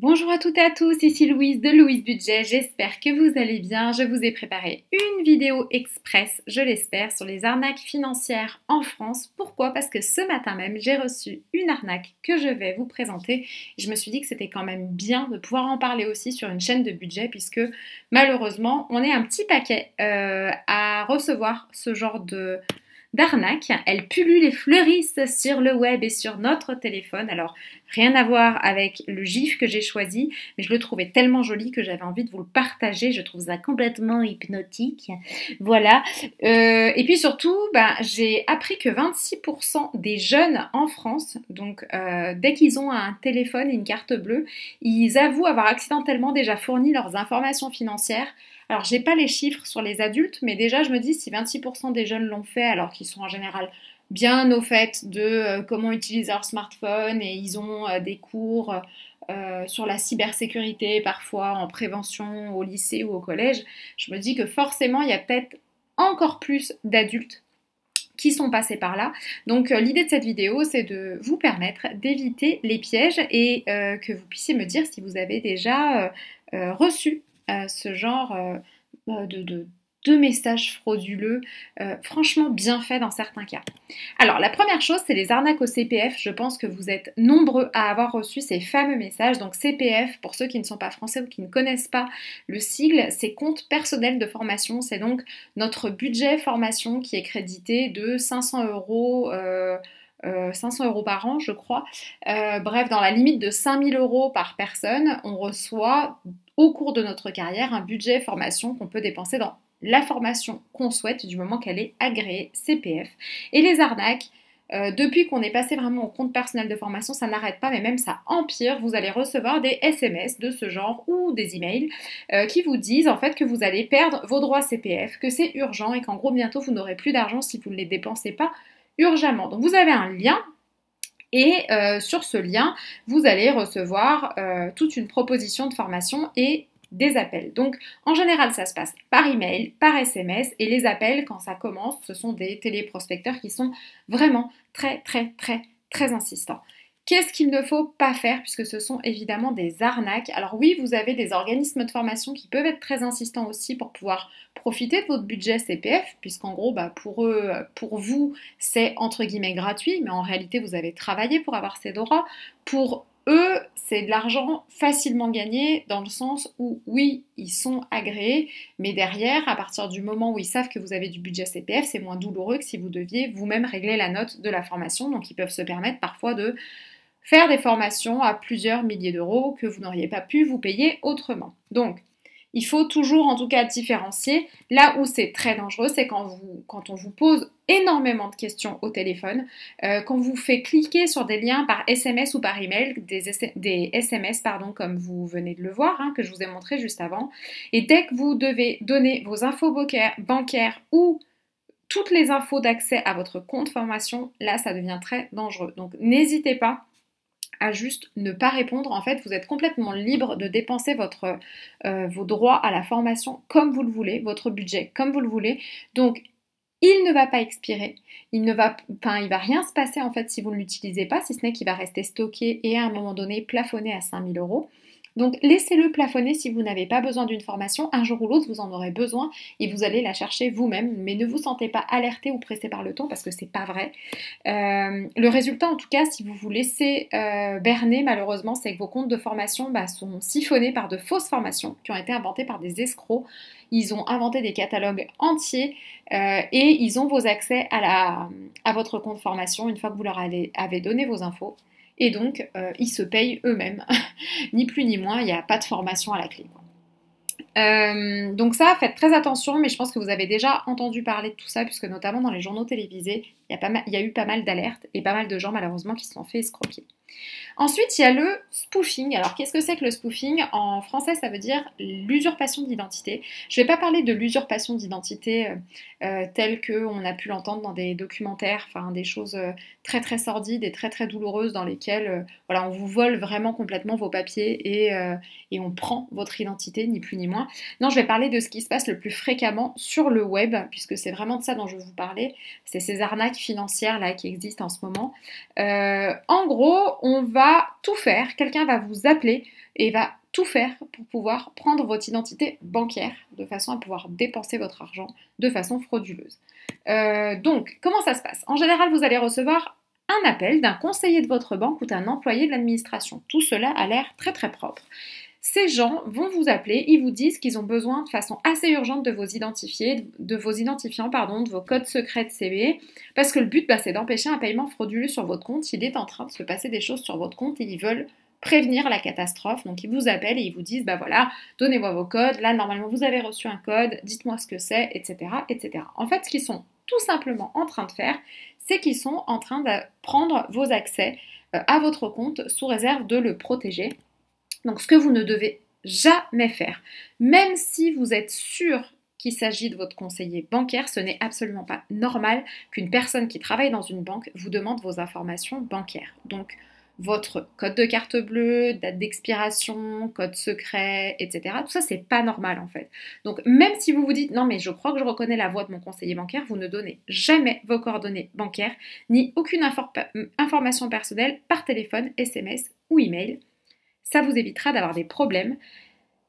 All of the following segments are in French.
Bonjour à toutes et à tous, ici Louise de Louise Budget, j'espère que vous allez bien. Je vous ai préparé une vidéo express, je l'espère, sur les arnaques financières en France. Pourquoi? Parce que ce matin même, j'ai reçu une arnaque que je vais vous présenter. Je me suis dit que c'était quand même bien de pouvoir en parler aussi sur une chaîne de budget puisque malheureusement, on est un petit paquet à recevoir ce genre d'arnaque. Elles pullulent et fleurissent sur le web et sur notre téléphone. Alors, rien à voir avec le gif que j'ai choisi, mais je le trouvais tellement joli que j'avais envie de vous le partager. Je trouve ça complètement hypnotique. Voilà. Et puis surtout, j'ai appris que 26% des jeunes en France, donc dès qu'ils ont un téléphone et une carte bleue, ils avouent avoir accidentellement déjà fourni leurs informations financières. Alors, j'ai pas les chiffres sur les adultes, mais déjà, je me dis, si 26% des jeunes l'ont fait, alors qu'ils sont en général bien au fait de comment utiliser leur smartphone et ils ont des cours sur la cybersécurité, parfois en prévention au lycée ou au collège, je me dis que forcément, il y a peut-être encore plus d'adultes qui sont passés par là. Donc l'idée de cette vidéo, c'est de vous permettre d'éviter les pièges et que vous puissiez me dire si vous avez déjà reçu ce genre de messages frauduleux, franchement bien fait dans certains cas. Alors la première chose, c'est les arnaques au CPF. Je pense que vous êtes nombreux à avoir reçu ces fameux messages. Donc CPF, pour ceux qui ne sont pas français ou qui ne connaissent pas le sigle, c'est compte personnel de formation. C'est donc notre budget formation qui est crédité de 500 euros. 500 euros par an, je crois. Bref, dans la limite de 5000 euros par personne, on reçoit au cours de notre carrière un budget formation qu'on peut dépenser dans la formation qu'on souhaite du moment qu'elle est agréée CPF. Et les arnaques, depuis qu'on est passé vraiment au compte personnel de formation, ça n'arrête pas, mais même ça empire. Vous allez recevoir des SMS de ce genre ou des emails qui vous disent en fait que vous allez perdre vos droits CPF, que c'est urgent et qu'en gros bientôt vous n'aurez plus d'argent si vous ne les dépensez pas urgemment. Donc vous avez un lien et sur ce lien, vous allez recevoir toute une proposition de formation et des appels. Donc en général, ça se passe par email, par SMS et les appels, quand ça commence, ce sont des téléprospecteurs qui sont vraiment très insistants. Qu'est-ce qu'il ne faut pas faire puisque ce sont évidemment des arnaques? Alors oui, vous avez des organismes de formation qui peuvent être très insistants aussi pour pouvoir profiter de votre budget CPF, puisqu'en gros, pour eux, pour vous, c'est entre guillemets gratuit, mais en réalité, vous avez travaillé pour avoir ces droits. Pour eux, c'est de l'argent facilement gagné dans le sens où, oui, ils sont agréés, mais derrière, à partir du moment où ils savent que vous avez du budget CPF, c'est moins douloureux que si vous deviez vous-même régler la note de la formation. Donc, ils peuvent se permettre parfois de faire des formations à plusieurs milliers d'euros que vous n'auriez pas pu vous payer autrement. Donc, il faut toujours en tout cas différencier. Là où c'est très dangereux, c'est quand on vous pose énormément de questions au téléphone, qu'on vous fait cliquer sur des liens par SMS ou par email, des SMS comme vous venez de le voir, que je vous ai montré juste avant. Et dès que vous devez donner vos infos bancaires ou toutes les infos d'accès à votre compte formation, là ça devient très dangereux. Donc n'hésitez pas à juste ne pas répondre. En fait, vous êtes complètement libre de dépenser vos droits à la formation comme vous le voulez, votre budget comme vous le voulez. Donc, il ne va pas expirer, il va rien se passer en fait si vous ne l'utilisez pas, si ce n'est qu'il va rester stocké et à un moment donné plafonné à 5000 euros. Donc laissez-le plafonner si vous n'avez pas besoin d'une formation. Un jour ou l'autre, vous en aurez besoin et vous allez la chercher vous-même. Mais ne vous sentez pas alerté ou pressé par le temps parce que c'est pas vrai. Le résultat, en tout cas, si vous vous laissez berner, malheureusement, c'est que vos comptes de formation sont siphonnés par de fausses formations qui ont été inventées par des escrocs. Ils ont inventé des catalogues entiers et ils ont vos accès à votre compte formation une fois que vous leur avez donné vos infos. Et donc, ils se payent eux-mêmes, ni plus ni moins, il n'y a pas de formation à la clé. Donc ça, faites très attention, mais je pense que vous avez déjà entendu parler de tout ça, puisque notamment dans les journaux télévisés, il y a eu pas mal d'alertes et pas mal de gens malheureusement qui se sont fait escroquer. Ensuite, il y a le spoofing. Alors, qu'est-ce que c'est que le spoofing? En français, ça veut dire l'usurpation d'identité. Je ne vais pas parler de l'usurpation d'identité telle qu'on a pu l'entendre dans des documentaires, enfin des choses très sordides et très douloureuses dans lesquelles on vous vole vraiment complètement vos papiers et on prend votre identité, ni plus ni moins. Non, je vais parler de ce qui se passe le plus fréquemment sur le web, puisque c'est vraiment de ça dont je vais vous parler. C'est ces arnaques financières là qui existent en ce moment. En gros, on va tout faire, quelqu'un va vous appeler et va tout faire pour pouvoir prendre votre identité bancaire de façon à pouvoir dépenser votre argent de façon frauduleuse. Donc, comment ça se passe? En général, vous allez recevoir un appel d'un conseiller de votre banque ou d'un employé de l'administration. Tout cela a l'air très très propre. Ces gens vont vous appeler, ils vous disent qu'ils ont besoin de façon assez urgente de vos identifiants, de vos codes secrets de CB, parce que le but, c'est d'empêcher un paiement frauduleux sur votre compte. Il est en train de se passer des choses sur votre compte et ils veulent prévenir la catastrophe. Donc ils vous appellent et ils vous disent, voilà, donnez-moi vos codes, là normalement vous avez reçu un code, dites-moi ce que c'est, etc., etc. En fait, ce qu'ils sont tout simplement en train de faire, c'est qu'ils sont en train de prendre vos accès à votre compte sous réserve de le protéger. Donc ce que vous ne devez jamais faire, même si vous êtes sûr qu'il s'agit de votre conseiller bancaire, ce n'est absolument pas normal qu'une personne qui travaille dans une banque vous demande vos informations bancaires. Donc votre code de carte bleue, date d'expiration, code secret, etc. Tout ça, c'est pas normal en fait. Donc même si vous vous dites non mais je crois que je reconnais la voix de mon conseiller bancaire, vous ne donnez jamais vos coordonnées bancaires ni aucune information personnelle par téléphone, SMS ou email. Ça vous évitera d'avoir des problèmes.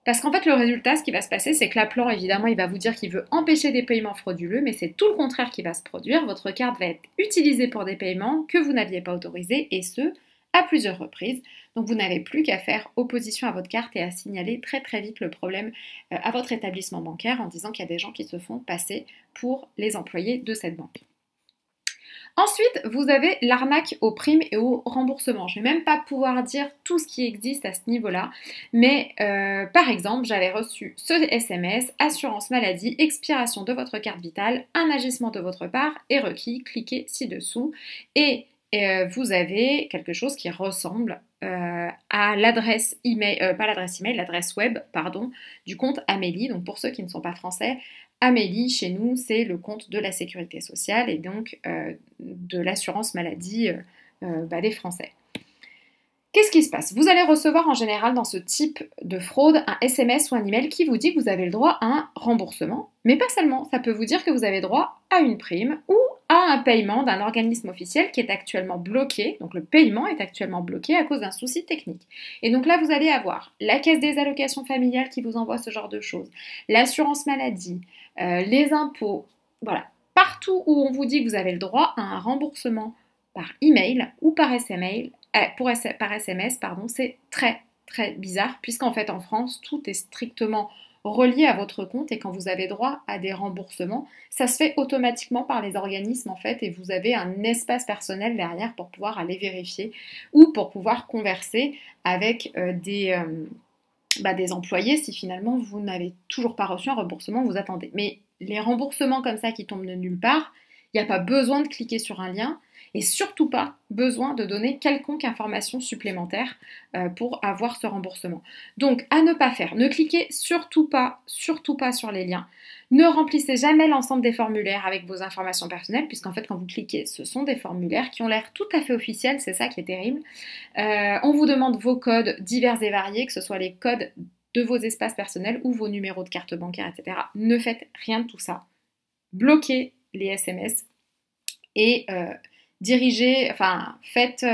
Parce qu'en fait, le résultat, ce qui va se passer, c'est que l'appelant, évidemment, il va vous dire qu'il veut empêcher des paiements frauduleux, mais c'est tout le contraire qui va se produire. Votre carte va être utilisée pour des paiements que vous n'aviez pas autorisés, et ce, à plusieurs reprises. Donc vous n'avez plus qu'à faire opposition à votre carte et à signaler très très vite le problème à votre établissement bancaire en disant qu'il y a des gens qui se font passer pour les employés de cette banque. Ensuite, vous avez l'arnaque aux primes et au remboursement. Je ne vais même pas pouvoir dire tout ce qui existe à ce niveau-là, mais par exemple, j'avais reçu ce SMS, assurance maladie, expiration de votre carte vitale, un agissement de votre part est requis, cliquez ci-dessous et vous avez quelque chose qui ressemble à l'adresse email, l'adresse web, du compte Amélie. Donc pour ceux qui ne sont pas français, Amélie, chez nous, c'est le compte de la sécurité sociale et donc de l'assurance maladie des Français. Qu'est-ce qui se passe? Vous allez recevoir en général dans ce type de fraude un SMS ou un email qui vous dit que vous avez le droit à un remboursement, mais pas seulement, ça peut vous dire que vous avez droit à une prime ou à un paiement d'un organisme officiel qui est actuellement bloqué, donc le paiement est actuellement bloqué à cause d'un souci technique. Et donc là, vous allez avoir la caisse des allocations familiales qui vous envoie ce genre de choses, l'assurance maladie, les impôts, voilà. Partout où on vous dit que vous avez le droit à un remboursement par email ou par SMS, c'est très très bizarre puisqu'en fait en France, tout est strictement relié à votre compte et quand vous avez droit à des remboursements, ça se fait automatiquement par les organismes en fait et vous avez un espace personnel derrière pour pouvoir aller vérifier ou pour pouvoir converser avec des employés si finalement vous n'avez toujours pas reçu un remboursement, vous attendez. Mais les remboursements comme ça qui tombent de nulle part, il n'y a pas besoin de cliquer sur un lien et surtout pas besoin de donner quelconque information supplémentaire pour avoir ce remboursement. Donc à ne pas faire, ne cliquez surtout pas sur les liens. Ne remplissez jamais l'ensemble des formulaires avec vos informations personnelles, puisqu'en fait quand vous cliquez, ce sont des formulaires qui ont l'air tout à fait officiels, c'est ça qui est terrible. On vous demande vos codes divers et variés, que ce soit les codes de vos espaces personnels ou vos numéros de carte bancaire, etc. Ne faites rien de tout ça. Bloquez les SMS et faites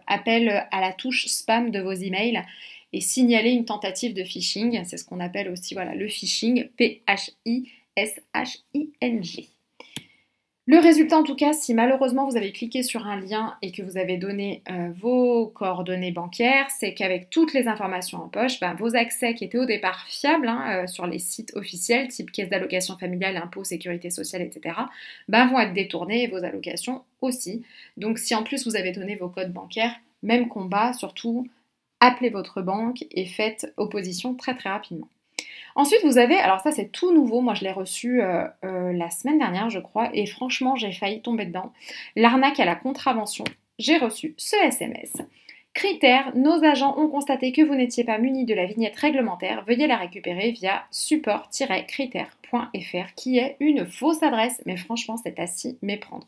appel à la touche spam de vos emails et signalez une tentative de phishing. C'est ce qu'on appelle aussi le phishing, P-H-I-S-H-I-N-G. Le résultat en tout cas, si malheureusement vous avez cliqué sur un lien et que vous avez donné vos coordonnées bancaires, c'est qu'avec toutes les informations en poche, vos accès qui étaient au départ fiables sur les sites officiels, type caisse d'allocation familiale, impôts, sécurité sociale, etc., vont être détournés et vos allocations aussi. Donc si en plus vous avez donné vos codes bancaires, même combat, surtout appelez votre banque et faites opposition très très rapidement. Ensuite, vous avez, alors ça c'est tout nouveau, moi je l'ai reçu la semaine dernière je crois, et franchement j'ai failli tomber dedans, l'arnaque à la contravention. J'ai reçu ce SMS. Critères, nos agents ont constaté que vous n'étiez pas muni de la vignette réglementaire, veuillez la récupérer via support-critères.fr qui est une fausse adresse, mais franchement c'est à s'y méprendre.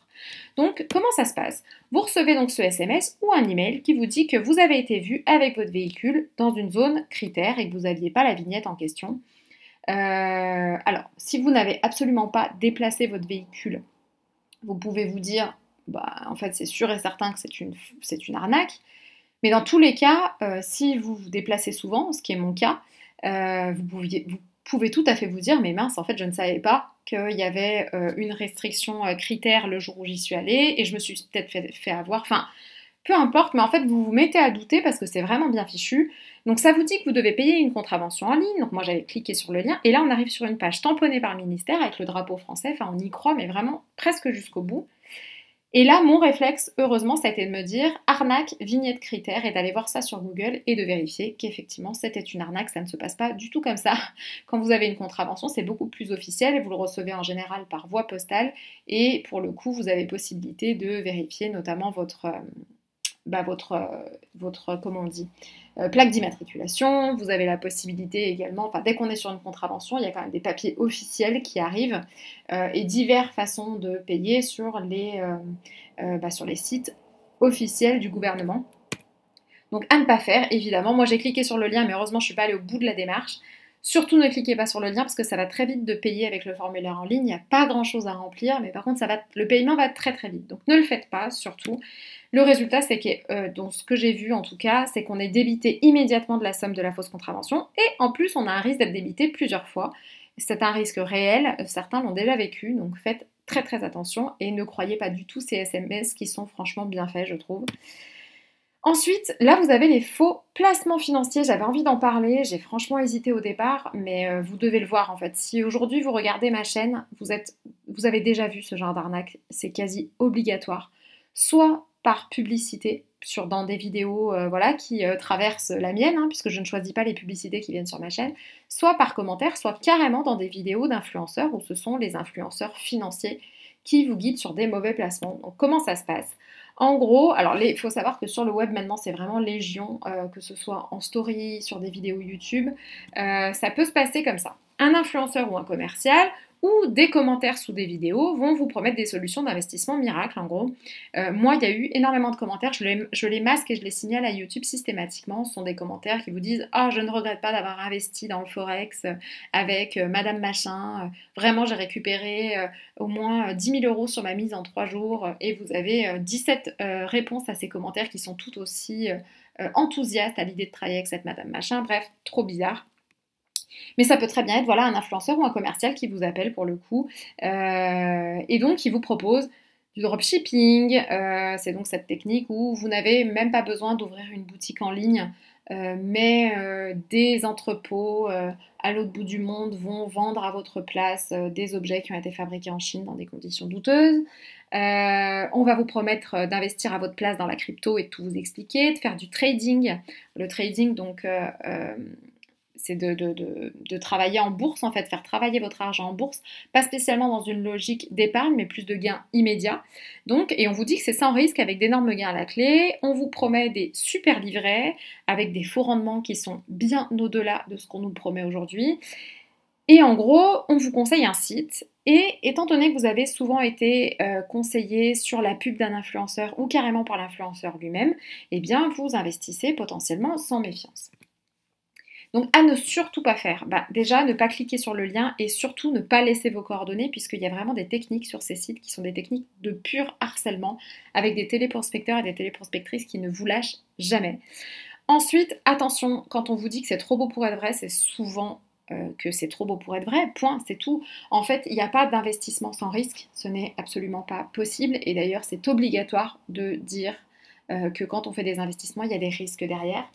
Donc comment ça se passe? Vous recevez donc ce SMS ou un email qui vous dit que vous avez été vu avec votre véhicule dans une zone critère et que vous n'aviez pas la vignette en question. Alors, si vous n'avez absolument pas déplacé votre véhicule, vous pouvez vous dire, en fait c'est sûr et certain que c'est une arnaque. Mais dans tous les cas, si vous vous déplacez souvent, ce qui est mon cas, vous pouvez tout à fait vous dire, mais mince, en fait, je ne savais pas qu'il y avait une restriction critère le jour où j'y suis allée, et je me suis peut-être fait avoir. Enfin, peu importe, mais en fait, vous vous mettez à douter parce que c'est vraiment bien fichu. Donc, ça vous dit que vous devez payer une contravention en ligne. Donc, moi, j'avais cliqué sur le lien. Et là, on arrive sur une page tamponnée par le ministère avec le drapeau français. Enfin, on y croit, mais vraiment presque jusqu'au bout. Et là, mon réflexe, heureusement, ça a été de me dire arnaque, vignette critère et d'aller voir ça sur Google et de vérifier qu'effectivement c'était une arnaque. Ça ne se passe pas du tout comme ça. Quand vous avez une contravention, c'est beaucoup plus officiel et vous le recevez en général par voie postale. Et pour le coup, vous avez possibilité de vérifier notamment votre comment on dit, plaque d'immatriculation. Vous avez la possibilité également, enfin dès qu'on est sur une contravention, il y a quand même des papiers officiels qui arrivent et diverses façons de payer sur les sites officiels du gouvernement. Donc à ne pas faire, évidemment. Moi j'ai cliqué sur le lien, mais heureusement je ne suis pas allée au bout de la démarche. Surtout ne cliquez pas sur le lien parce que ça va très vite de payer avec le formulaire en ligne. Il n'y a pas grand chose à remplir, mais par contre le paiement va très très vite. Donc ne le faites pas, surtout. Le résultat, c'est que, dans ce que j'ai vu en tout cas, c'est qu'on est débité immédiatement de la somme de la fausse contravention et en plus on a un risque d'être débité plusieurs fois. C'est un risque réel, certains l'ont déjà vécu, donc faites très très attention et ne croyez pas du tout ces SMS qui sont franchement bien faits, je trouve. Ensuite, là vous avez les faux placements financiers, j'avais envie d'en parler, j'ai franchement hésité au départ, mais vous devez le voir en fait. Si aujourd'hui vous regardez ma chaîne, vous avez déjà vu ce genre d'arnaque, c'est quasi obligatoire. Soit par publicité, dans des vidéos qui traversent la mienne, puisque je ne choisis pas les publicités qui viennent sur ma chaîne, soit par commentaire, soit carrément dans des vidéos d'influenceurs, où ce sont les influenceurs financiers qui vous guident sur des mauvais placements. Donc comment ça se passe ? En gros, alors il faut savoir que sur le web maintenant c'est vraiment légion, que ce soit en story, sur des vidéos YouTube, ça peut se passer comme ça. Un influenceur ou un commercial ou des commentaires sous des vidéos vont vous promettre des solutions d'investissement miracle en gros. Moi il y a eu énormément de commentaires, je les masque et je les signale à YouTube systématiquement. Ce sont des commentaires qui vous disent « Ah, je ne regrette pas d'avoir investi dans le Forex avec Madame Machin, vraiment j'ai récupéré au moins 10 000 € sur ma mise en 3 jours » et vous avez 17 réponses à ces commentaires qui sont tout aussi enthousiastes à l'idée de travailler avec cette Madame Machin. Bref, trop bizarre. Mais ça peut très bien être un influenceur ou un commercial qui vous appelle pour le coup et donc qui vous propose du dropshipping. C'est donc cette technique où vous n'avez même pas besoin d'ouvrir une boutique en ligne, mais des entrepôts à l'autre bout du monde vont vendre à votre place des objets qui ont été fabriqués en Chine dans des conditions douteuses. On va vous promettre d'investir à votre place dans la crypto et de tout vous expliquer, de faire du trading. Le trading, donc, c'est de travailler en bourse, en fait, faire travailler votre argent en bourse, pas spécialement dans une logique d'épargne, mais plus de gains immédiats. Donc, et on vous dit que c'est sans risque avec d'énormes gains à la clé. On vous promet des super livrets avec des faux rendements qui sont bien au-delà de ce qu'on nous promet aujourd'hui. Et en gros, on vous conseille un site. Et étant donné que vous avez souvent été conseillé sur la pub d'un influenceur ou carrément par l'influenceur lui-même, eh bien, vous investissez potentiellement sans méfiance. Donc à ne surtout pas faire, déjà ne pas cliquer sur le lien et surtout ne pas laisser vos coordonnées puisqu'il y a vraiment des techniques sur ces sites qui sont des techniques de pur harcèlement avec des téléprospecteurs et des téléprospectrices qui ne vous lâchent jamais. Ensuite, attention, quand on vous dit que c'est trop beau pour être vrai, c'est souvent que c'est trop beau pour être vrai, point, c'est tout. En fait, il n'y a pas d'investissement sans risque, ce n'est absolument pas possible et d'ailleurs c'est obligatoire de dire que quand on fait des investissements, il y a des risques derrière.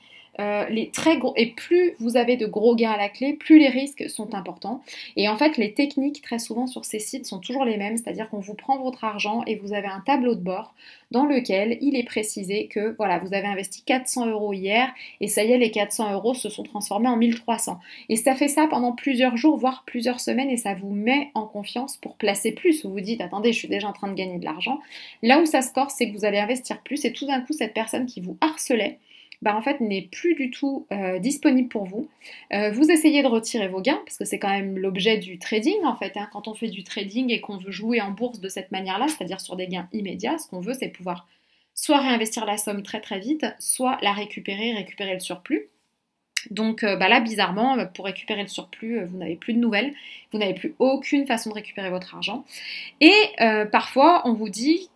Les très gros, et plus vous avez de gros gains à la clé, plus les risques sont importants. Et en fait, les techniques très souvent sur ces sites sont toujours les mêmes, c'est-à-dire qu'on vous prend votre argent et vous avez un tableau de bord dans lequel il est précisé que voilà, vous avez investi 400 € hier et ça y est, les 400 € se sont transformés en 1300. Et ça fait ça pendant plusieurs jours, voire plusieurs semaines et ça vous met en confiance pour placer plus. Vous vous dites, attendez, je suis déjà en train de gagner de l'argent. Là où ça se corse, c'est que vous allez investir plus et tout d'un coup, cette personne qui vous harcelait, en fait n'est plus du tout disponible pour vous. Vous essayez de retirer vos gains, parce que c'est quand même l'objet du trading en fait. Quand on fait du trading et qu'on veut jouer en bourse de cette manière-là, c'est-à-dire sur des gains immédiats, ce qu'on veut c'est pouvoir soit réinvestir la somme très très vite, soit la récupérer le surplus. Donc là, bizarrement, pour récupérer le surplus, vous n'avez plus de nouvelles, vous n'avez plus aucune façon de récupérer votre argent. Et parfois, on vous dit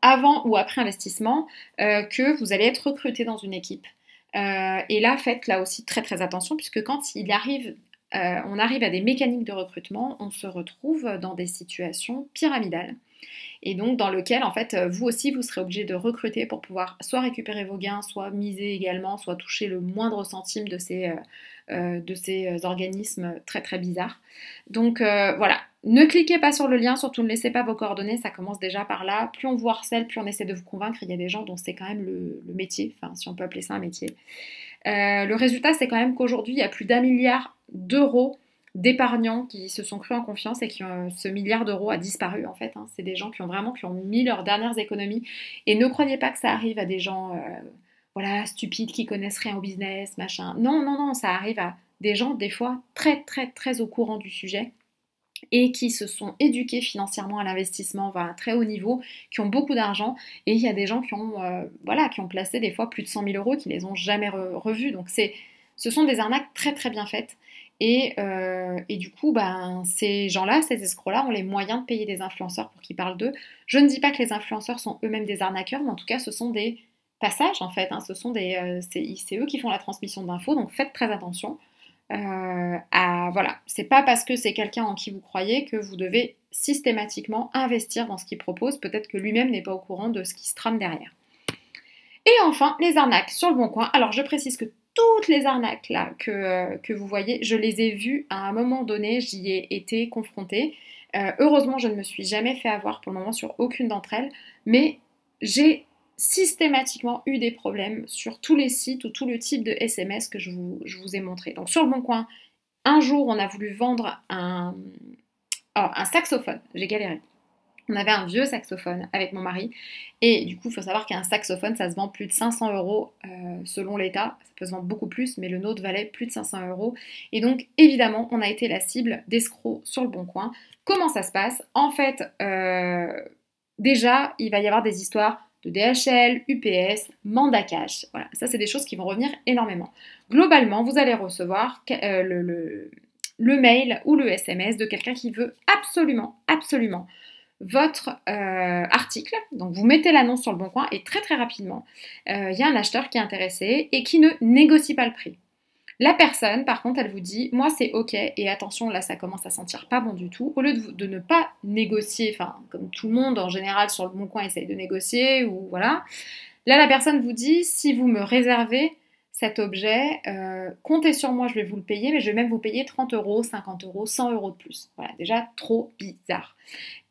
avant ou après investissement que vous allez être recruté dans une équipe. Et là, faites là aussi très très attention puisque quand on arrive à des mécaniques de recrutement, on se retrouve dans des situations pyramidales. Et donc dans lequel en fait vous aussi vous serez obligé de recruter pour pouvoir soit récupérer vos gains, soit miser également, soit toucher le moindre centime de ces organismes très très bizarres. Donc voilà, ne cliquez pas sur le lien, surtout ne laissez pas vos coordonnées, ça commence déjà par là. Plus on vous harcèle, plus on essaie de vous convaincre, il y a des gens dont c'est quand même le métier, enfin si on peut appeler ça un métier. Le résultat c'est quand même qu'aujourd'hui il y a plus d'1 milliard d'euros d'épargnants qui se sont crus en confiance et ce milliard d'euros a disparu en fait. Hein. C'est des gens qui ont mis leurs dernières économies. Et ne croyez pas que ça arrive à des gens voilà, stupides qui connaissent rien au business, machin. Non, non, non, ça arrive à des gens des fois très très très au courant du sujet et qui se sont éduqués financièrement à l'investissement à un très haut niveau, qui ont beaucoup d'argent, et il y a des gens qui ont placé des fois plus de 100 000 euros, qui les ont jamais revus. Donc ce sont des arnaques très très bien faites. Et du coup, ces gens-là, ces escrocs-là, ont les moyens de payer des influenceurs pour qu'ils parlent d'eux. Je ne dis pas que les influenceurs sont eux-mêmes des arnaqueurs, mais en tout cas, ce sont des passages, en fait. Hein. C'est eux qui font la transmission d'infos, donc faites très attention. Voilà, c'est pas parce que c'est quelqu'un en qui vous croyez que vous devez systématiquement investir dans ce qu'il propose. Peut-être que lui-même n'est pas au courant de ce qui se trame derrière. Et enfin, les arnaques sur le bon coin. Alors, je précise que toutes les arnaques là que vous voyez, je les ai vues à un moment donné, j'y ai été confrontée. Heureusement, je ne me suis jamais fait avoir pour le moment sur aucune d'entre elles, mais j'ai systématiquement eu des problèmes sur tous les sites ou tout le type de SMS que je vous ai montré. Donc sur le bon coin, un jour, on a voulu vendre un saxophone. J'ai galéré. On avait un vieux saxophone avec mon mari et du coup il faut savoir qu'un saxophone ça se vend plus de 500 euros selon l'état, ça peut se vendre beaucoup plus mais le nôtre valait plus de 500 euros et donc évidemment on a été la cible d'escrocs sur le bon coin. Comment ça se passe? En fait déjà il va y avoir des histoires de DHL, UPS, mandat cash, voilà, ça c'est des choses qui vont revenir énormément. Globalement vous allez recevoir le mail ou le SMS de quelqu'un qui veut absolument votre article, donc vous mettez l'annonce sur le bon coin et très très rapidement, il y a un acheteur qui est intéressé et qui ne négocie pas le prix. La personne, par contre, elle vous dit, moi c'est ok, et attention, là ça commence à sentir pas bon du tout, au lieu de ne pas négocier, enfin comme tout le monde en général sur le bon coin essaye de négocier, ou voilà, là la personne vous dit, si vous me réservez cet objet, comptez sur moi, je vais vous le payer, mais je vais même vous payer 30 euros, 50 euros, 100 euros de plus. Voilà, déjà trop bizarre.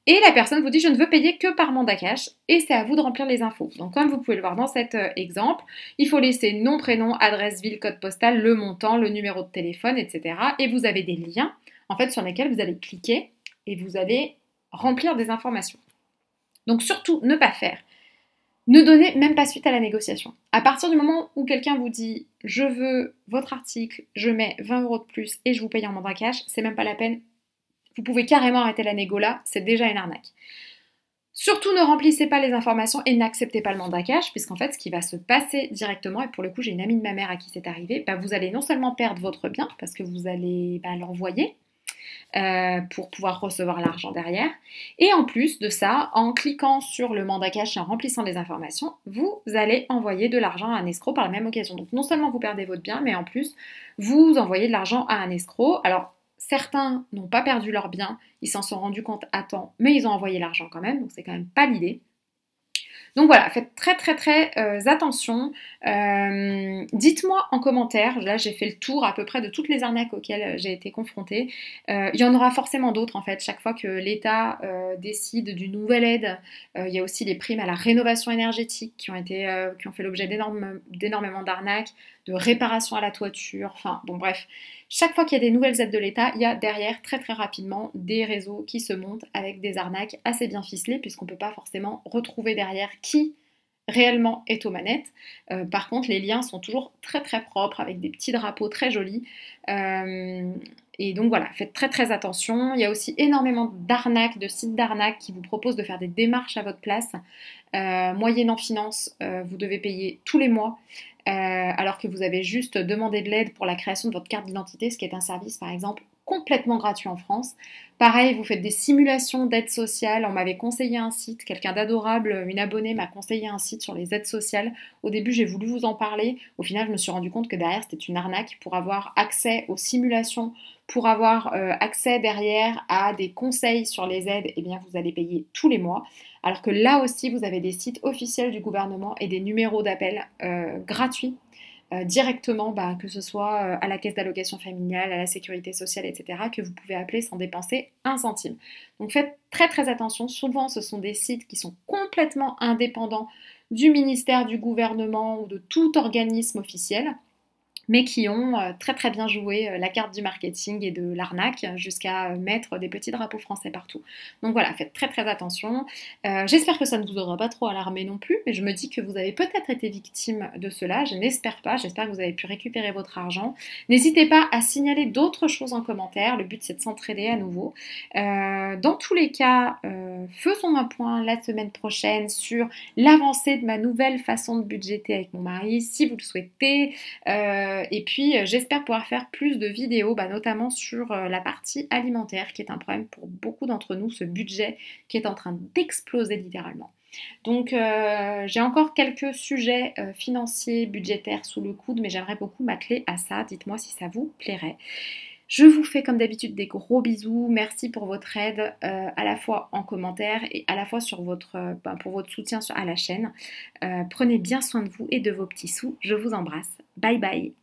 Et la personne vous dit je ne veux payer que par mandat cash et c'est à vous de remplir les infos. Donc comme vous pouvez le voir dans cet exemple, il faut laisser nom, prénom, adresse, ville, code postal, le montant, le numéro de téléphone, etc. Et vous avez des liens en fait sur lesquels vous allez cliquer et vous allez remplir des informations. Donc surtout ne pas faire. Ne donnez même pas suite à la négociation. À partir du moment où quelqu'un vous dit je veux votre article, je mets 20 euros de plus et je vous paye en mandat cash, c'est même pas la peine. Vous pouvez carrément arrêter la négo là, c'est déjà une arnaque. Surtout ne remplissez pas les informations et n'acceptez pas le mandat cash, puisqu'en fait ce qui va se passer directement, et pour le coup j'ai une amie de ma mère à qui c'est arrivé, vous allez non seulement perdre votre bien, parce que vous allez l'envoyer pour pouvoir recevoir l'argent derrière, et en plus de ça, en cliquant sur le mandat cash et en remplissant les informations, vous allez envoyer de l'argent à un escroc par la même occasion. Donc non seulement vous perdez votre bien, mais en plus vous envoyez de l'argent à un escroc. Alors certains n'ont pas perdu leur bien, ils s'en sont rendus compte à temps, mais ils ont envoyé l'argent quand même, donc c'est quand même pas l'idée. Donc voilà, faites très très très attention. Dites-moi en commentaire, là j'ai fait le tour à peu près de toutes les arnaques auxquelles j'ai été confrontée. Il y en aura forcément d'autres en fait, chaque fois que l'État décide d'une nouvelle aide. Il y a aussi les primes à la rénovation énergétique qui ont fait l'objet d'énormément d'arnaques, de réparation à la toiture, enfin bon bref. Chaque fois qu'il y a des nouvelles aides de l'État, il y a derrière très très rapidement des réseaux qui se montent avec des arnaques assez bien ficelées puisqu'on ne peut pas forcément retrouver derrière qui réellement est aux manettes. Par contre, les liens sont toujours très très propres avec des petits drapeaux très jolis. Et donc voilà, faites très très attention. Il y a aussi énormément d'arnaques, de sites d'arnaques qui vous proposent de faire des démarches à votre place. Moyennant finance, vous devez payer tous les mois. Alors que vous avez juste demandé de l'aide pour la création de votre carte d'identité, ce qui est un service par exemple complètement gratuit en France. Pareil, vous faites des simulations d'aide sociale. On m'avait conseillé un site, quelqu'un d'adorable, une abonnée m'a conseillé un site sur les aides sociales. Au début, j'ai voulu vous en parler. Au final, je me suis rendu compte que derrière, c'était une arnaque. Pour avoir accès aux simulations, pour avoir accès derrière à des conseils sur les aides, eh bien, vous allez payer tous les mois. Alors que là aussi, vous avez des sites officiels du gouvernement et des numéros d'appel gratuits directement, que ce soit à la caisse d'allocation familiale, à la sécurité sociale, etc., que vous pouvez appeler sans dépenser un centime. Donc faites très très attention, souvent ce sont des sites qui sont complètement indépendants du ministère, du gouvernement ou de tout organisme officiel, mais qui ont très très bien joué la carte du marketing et de l'arnaque jusqu'à mettre des petits drapeaux français partout. Donc voilà, faites très très attention. J'espère que ça ne vous aura pas trop alarmé non plus, mais je me dis que vous avez peut-être été victime de cela, je n'espère pas, j'espère que vous avez pu récupérer votre argent. N'hésitez pas à signaler d'autres choses en commentaire, le but c'est de s'entraider à nouveau. Dans tous les cas, faisons un point la semaine prochaine sur l'avancée de ma nouvelle façon de budgéter avec mon mari, si vous le souhaitez. Et puis j'espère pouvoir faire plus de vidéos, notamment sur la partie alimentaire qui est un problème pour beaucoup d'entre nous, ce budget qui est en train d'exploser littéralement. Donc j'ai encore quelques sujets financiers, budgétaires sous le coude, mais j'aimerais beaucoup m'atteler à ça. Dites-moi si ça vous plairait. Je vous fais comme d'habitude des gros bisous. Merci pour votre aide, à la fois en commentaire et à la fois sur pour votre soutien à la chaîne. Prenez bien soin de vous et de vos petits sous. Je vous embrasse. Bye bye.